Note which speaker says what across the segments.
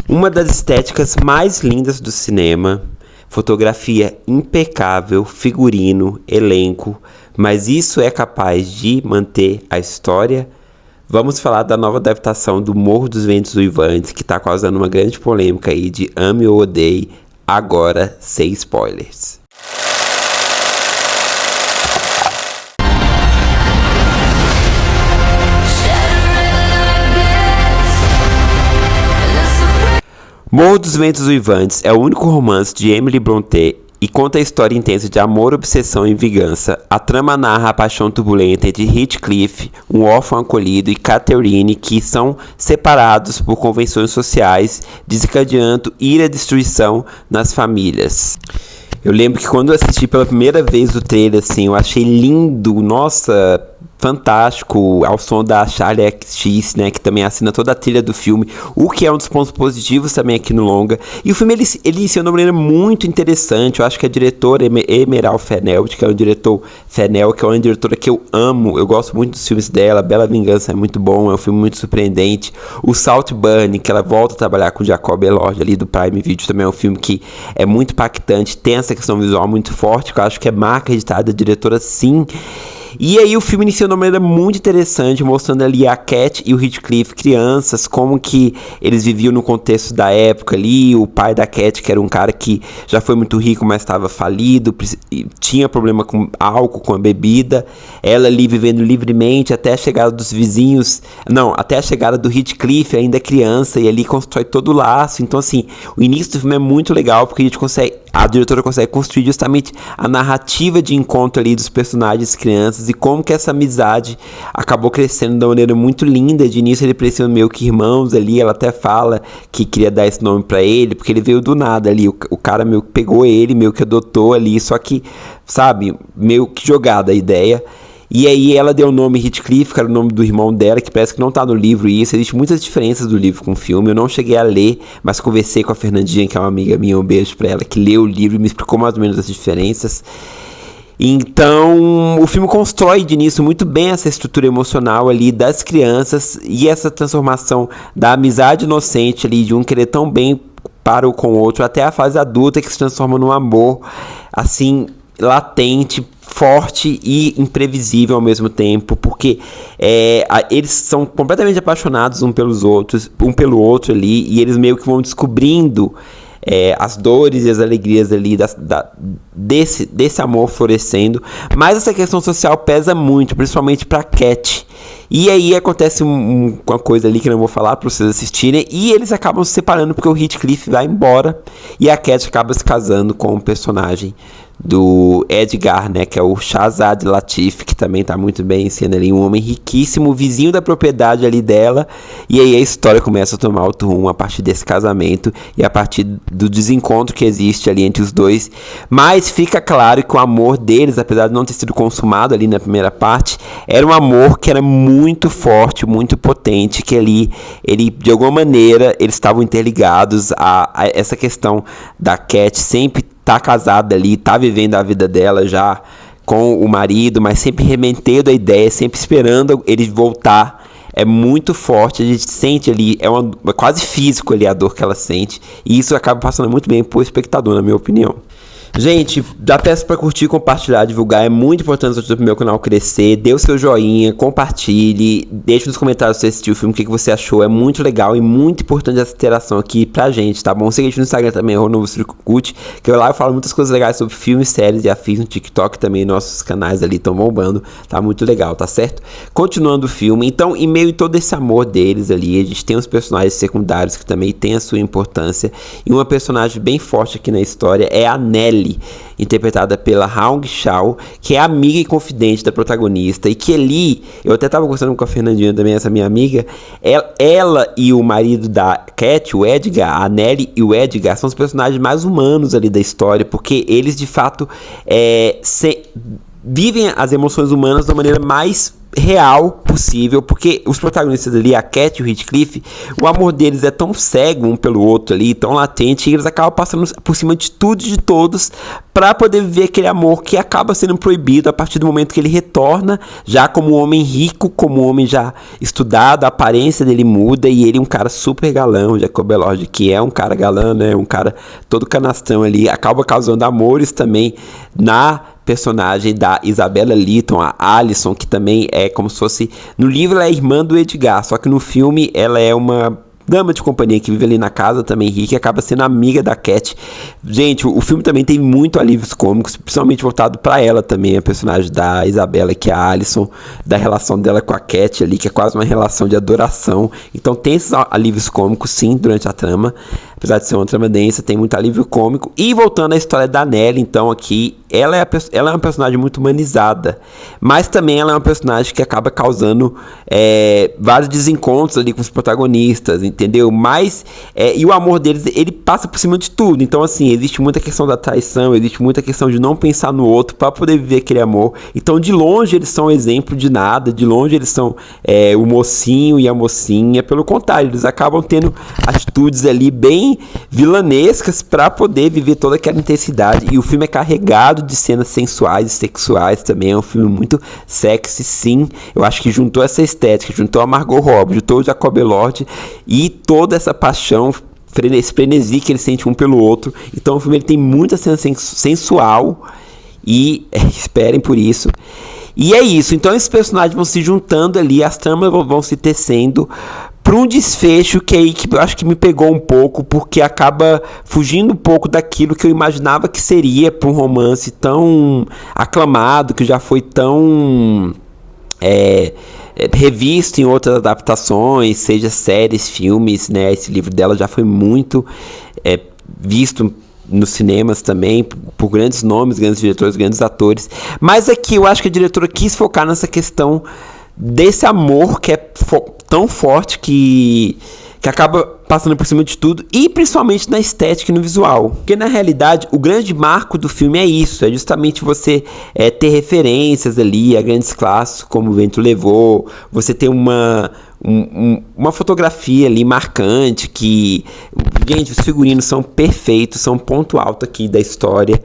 Speaker 1: Uma das estéticas mais lindas do cinema, fotografia impecável, figurino, elenco, mas isso é capaz de manter a história? Vamos falar da nova adaptação do Morro dos Ventos Uivantes, que está causando uma grande polêmica aí de ame ou odeie, agora sem spoilers. Morro dos Ventos Uivantes é o único romance de Emily Brontë e conta a história intensa de amor, obsessão e vingança. A trama narra a paixão turbulenta entre Heathcliff, um órfão acolhido, e Catherine, que são separados por convenções sociais, desencadeando ira e destruição nas famílias. Eu lembro que quando eu assisti pela primeira vez o trailer, assim, eu achei lindo, nossa, fantástico, ao som da Charli XCX, né, que também assina toda a trilha do filme, o que é um dos pontos positivos também aqui no longa. E o filme, ele inicia de uma maneira muito interessante. Eu acho que a diretora Emerald Fennell, que é uma diretora que eu amo, eu gosto muito dos filmes dela. Bela Vingança é muito bom, é um filme muito surpreendente. O Saltburn, que ela volta a trabalhar com Jacob Elord ali do Prime Video, também é um filme que é muito impactante, tem essa questão visual muito forte, que eu acho que é marca editada da diretora, sim. E aí o filme inicia de uma maneira muito interessante, mostrando ali a Cat e o Heathcliff crianças, como que eles viviam no contexto da época ali. O pai da Cat, que era um cara que já foi muito rico, mas estava falido, tinha problema com álcool, com a bebida. Ela ali vivendo livremente até a chegada dos vizinhos, até a chegada do Heathcliff, ainda criança, e ali constrói todo o laço. Então assim, o início do filme é muito legal, porque a diretora consegue construir justamente a narrativa de encontro ali dos personagens crianças e como que essa amizade acabou crescendo de uma maneira muito linda. De início ele parecia meio que irmãos ali, ela até fala que queria dar esse nome pra ele, porque ele veio do nada ali, o cara meio que pegou ele, meio que adotou ali, só que, sabe, meio que jogada a ideia. E aí ela deu o nome Heathcliff, que era o nome do irmão dela, que parece que não tá no livro, e isso, existem muitas diferenças do livro com o filme. Eu não cheguei a ler, mas conversei com a Fernandinha, que é uma amiga minha, um beijo pra ela, que leu o livro e me explicou mais ou menos as diferenças. Então, o filme constrói de início muito bem essa estrutura emocional ali das crianças e essa transformação da amizade inocente ali, de um querer tão bem para o com o outro, até a fase adulta, que se transforma num amor, assim, latente, forte e imprevisível ao mesmo tempo, porque eles são completamente apaixonados um pelo outro ali, e eles meio que vão descobrindo as dores e as alegrias ali desse amor florescendo. Mas essa questão social pesa muito, principalmente pra Cat. E aí acontece uma coisa ali que eu não vou falar pra vocês assistirem, e eles acabam se separando porque o Heathcliff vai embora e a Cat acaba se casando com o personagem do Edgar, né, que é o Shahzad Latif, que também tá muito bem em cena ali, um homem riquíssimo, vizinho da propriedade ali dela. E aí a história começa a tomar outro rumo a partir desse casamento e a partir do desencontro que existe ali entre os dois. Mas fica claro que o amor deles, apesar de não ter sido consumado ali na primeira parte, era um amor que era muito forte, muito potente, que ali, de alguma maneira, eles estavam interligados a essa questão da Cat sempre tá casada ali, tá vivendo a vida dela já com o marido, mas sempre remetendo a ideia, sempre esperando ele voltar. É muito forte, a gente sente ali, é quase físico ali a dor que ela sente, e isso acaba passando muito bem pro espectador, na minha opinião. Gente, já peço para curtir, compartilhar, divulgar, é muito importante para o meu canal crescer. Dê o seu joinha, compartilhe, deixe nos comentários se você assistiu o filme, o que você achou. É muito legal e muito importante essa interação aqui pra gente, tá bom? Siga a gente no Instagram também, @NovoCircuit, que lá eu falo muitas coisas legais sobre filmes, séries e afins. No TikTok também, nossos canais ali estão bombando, tá muito legal, tá certo? Continuando o filme, então, em meio a todo esse amor deles ali, a gente tem os personagens secundários que também tem a sua importância, e uma personagem bem forte aqui na história é a Nelly, interpretada pela Hong Chau, que é amiga e confidente da protagonista, e que ali, eu até tava conversando com a Fernandinha também, essa minha amiga, ela e o marido da Cat, o Edgar, a Nelly e o Edgar, são os personagens mais humanos ali da história, porque eles de fato vivem as emoções humanas da maneira mais real possível, porque os protagonistas ali, a Cat e o Heathcliff, o amor deles é tão cego um pelo outro ali, tão latente, e eles acabam passando por cima de tudo e de todos para poder viver aquele amor que acaba sendo proibido a partir do momento que ele retorna, já como um homem rico, como um homem já estudado, a aparência dele muda, e ele é um cara super galã, o Jacob Elord, que é um cara galã, né, um cara todo canastrão ali, acaba causando amores também na personagem da Isabella Lytton, a Alison, que também é como se fosse... No livro ela é irmã do Edgar, só que no filme ela é uma dama de companhia que vive ali na casa também rica e acaba sendo amiga da Cat. Gente, o filme também tem muito alívios cômicos, principalmente voltado pra ela também, a personagem da Isabella, que é a Alison, da relação dela com a Cat ali, que é quase uma relação de adoração. Então tem esses alívios cômicos, sim, durante a trama. Apesar de ser uma trama densa, tem muito alívio cômico. E voltando à história da Nellie, então aqui, ela é uma personagem muito humanizada, mas também ela é uma personagem que acaba causando vários desencontros ali com os protagonistas, entendeu? Mas, e o amor deles, ele passa por cima de tudo. Então, assim, existe muita questão da traição, existe muita questão de não pensar no outro para poder viver aquele amor. Então, de longe, eles são exemplo de nada, de longe eles são o mocinho e a mocinha. Pelo contrário, eles acabam tendo atitudes ali bem vilanescas para poder viver toda aquela intensidade. E o filme é carregado de cenas sensuais e sexuais também. É um filme muito sexy, sim. Eu acho que juntou essa estética, juntou a Margot Robbie, juntou o Jacob Elord e toda essa paixão, esse frenesi que eles sentem um pelo outro. Então o filme ele tem muita cena sensual e esperem por isso. E é isso, então esses personagens vão se juntando ali, as tramas vão se tecendo para um desfecho que eu acho que me pegou um pouco, porque acaba fugindo um pouco daquilo que eu imaginava que seria para um romance tão aclamado, que já foi tão revisto em outras adaptações, seja séries, filmes, né? Esse livro dela já foi muito visto nos cinemas também, por grandes nomes, grandes diretores, grandes atores. Mas aqui eu acho que a diretora quis focar nessa questão desse amor que é tão forte que acaba passando por cima de tudo, e principalmente na estética e no visual. Porque na realidade o grande marco do filme é isso, é justamente você ter referências ali a grandes clássicos como O Vento Levou, você ter uma fotografia ali marcante, que, gente, os figurinos são perfeitos, são um ponto alto aqui da história.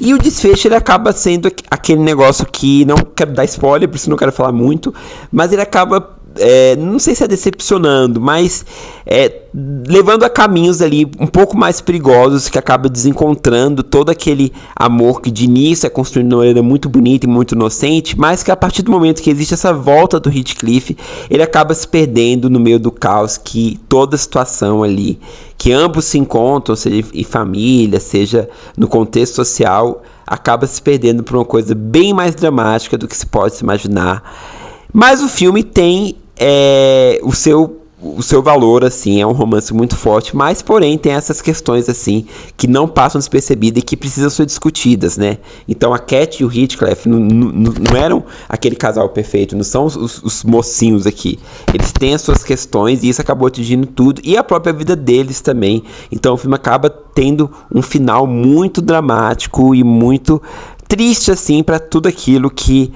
Speaker 1: E o desfecho ele acaba sendo aquele negócio que, não quero dar spoiler, por isso não quero falar muito, mas ele acaba, não sei se é decepcionando, mas levando a caminhos ali um pouco mais perigosos, que acaba desencontrando todo aquele amor que de início é construído de uma maneira muito bonita e muito inocente, mas que a partir do momento que existe essa volta do Heathcliff, ele acaba se perdendo no meio do caos que toda a situação ali, que ambos se encontram, seja em família, seja no contexto social, acaba se perdendo por uma coisa bem mais dramática do que se pode se imaginar. Mas o filme tem o seu valor, assim, é um romance muito forte, mas porém tem essas questões assim que não passam despercebidas e que precisam ser discutidas, né? Então a Cat e o Heathcliff não eram aquele casal perfeito, não são os mocinhos aqui. Eles têm as suas questões e isso acabou atingindo tudo, e a própria vida deles também. Então o filme acaba tendo um final muito dramático e muito triste, assim, para tudo aquilo que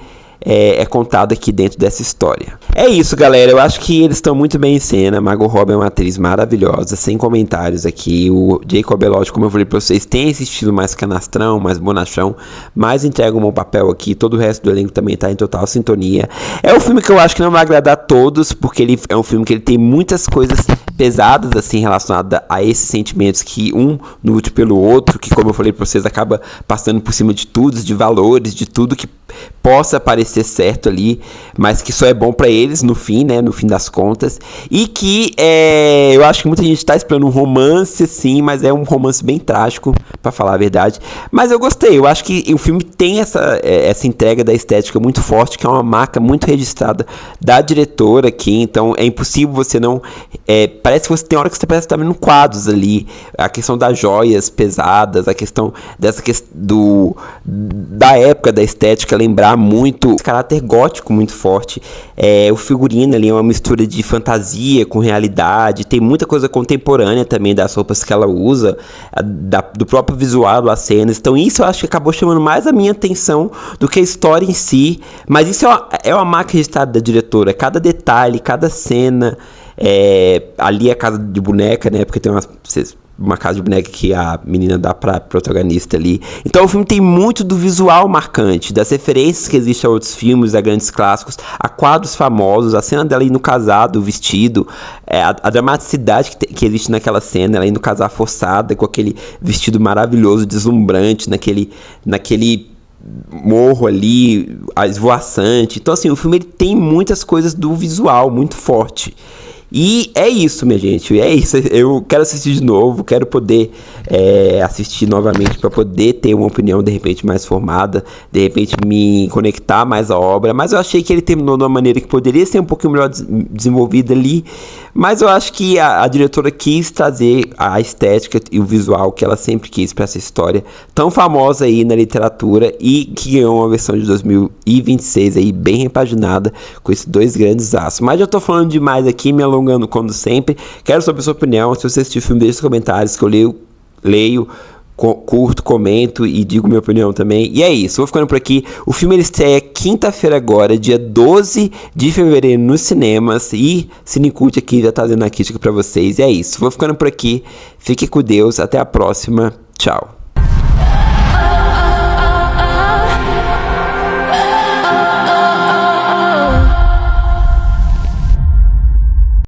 Speaker 1: é contado aqui dentro dessa história. É isso, galera. Eu acho que eles estão muito bem em cena. Margot Robbie é uma atriz maravilhosa, sem comentários aqui. O Jacob Elord, como eu falei pra vocês, tem esse estilo mais canastrão, mais bonachão, mas entrega um bom papel aqui. Todo o resto do elenco também tá em total sintonia. É um filme que eu acho que não vai agradar a todos, porque ele é um filme que ele tem muitas coisas pesadas, assim, relacionadas a esses sentimentos que um nutre pelo outro, que, como eu falei pra vocês, acaba passando por cima de tudo, de valores, de tudo que possa parecer certo ali, mas que só é bom pra eles no fim, né, no fim das contas, e que eu acho que muita gente tá esperando um romance, assim, mas é um romance bem trágico, pra falar a verdade, mas eu gostei. Eu acho que o filme tem essa entrega da estética muito forte, que é uma marca muito registrada da diretora aqui, então é impossível você não parece que você tem hora que você parece que tá vendo quadros ali. A questão das joias pesadas, a questão da época da estética, lembrar muito esse caráter gótico muito forte. O figurino ali é uma mistura de fantasia com realidade, tem muita coisa contemporânea também das roupas que ela usa, do próprio visual das cenas. Então isso eu acho que acabou chamando mais a minha atenção do que a história em si. Mas isso é uma marca registrada da diretora. Cada detalhe, cada cena. Ali é a casa de boneca, né? Porque tem uma casa de boneca que a menina dá pra protagonista ali. Então o filme tem muito do visual marcante, das referências que existem a outros filmes, a grandes clássicos, a quadros famosos, a cena dela indo casar, do vestido, a dramaticidade que existe naquela cena, ela indo casar forçada, com aquele vestido maravilhoso, deslumbrante, naquele morro ali, esvoaçante. Então assim, o filme ele tem muitas coisas do visual muito forte. E é isso, minha gente, é isso. Eu quero assistir de novo, quero poder assistir novamente para poder ter uma opinião de repente mais formada, de repente me conectar mais à obra. Mas eu achei que ele terminou de uma maneira que poderia ser um pouquinho melhor desenvolvida ali. Mas eu acho que a diretora quis trazer a estética e o visual que ela sempre quis para essa história tão famosa aí na literatura e que ganhou uma versão de 2026 aí bem repaginada com esses dois grandes aços. Mas já tô falando demais aqui, me alongando como sempre. Quero saber a sua opinião. Se você assistiu o filme, deixe nos comentários que eu leio, curto, comento e digo minha opinião também. E é isso, vou ficando por aqui. O filme ele estreia quinta-feira agora, dia 12 de fevereiro nos cinemas. E Cinecult aqui já tá dando a crítica pra vocês. E é isso, vou ficando por aqui. Fique com Deus, até a próxima. Tchau.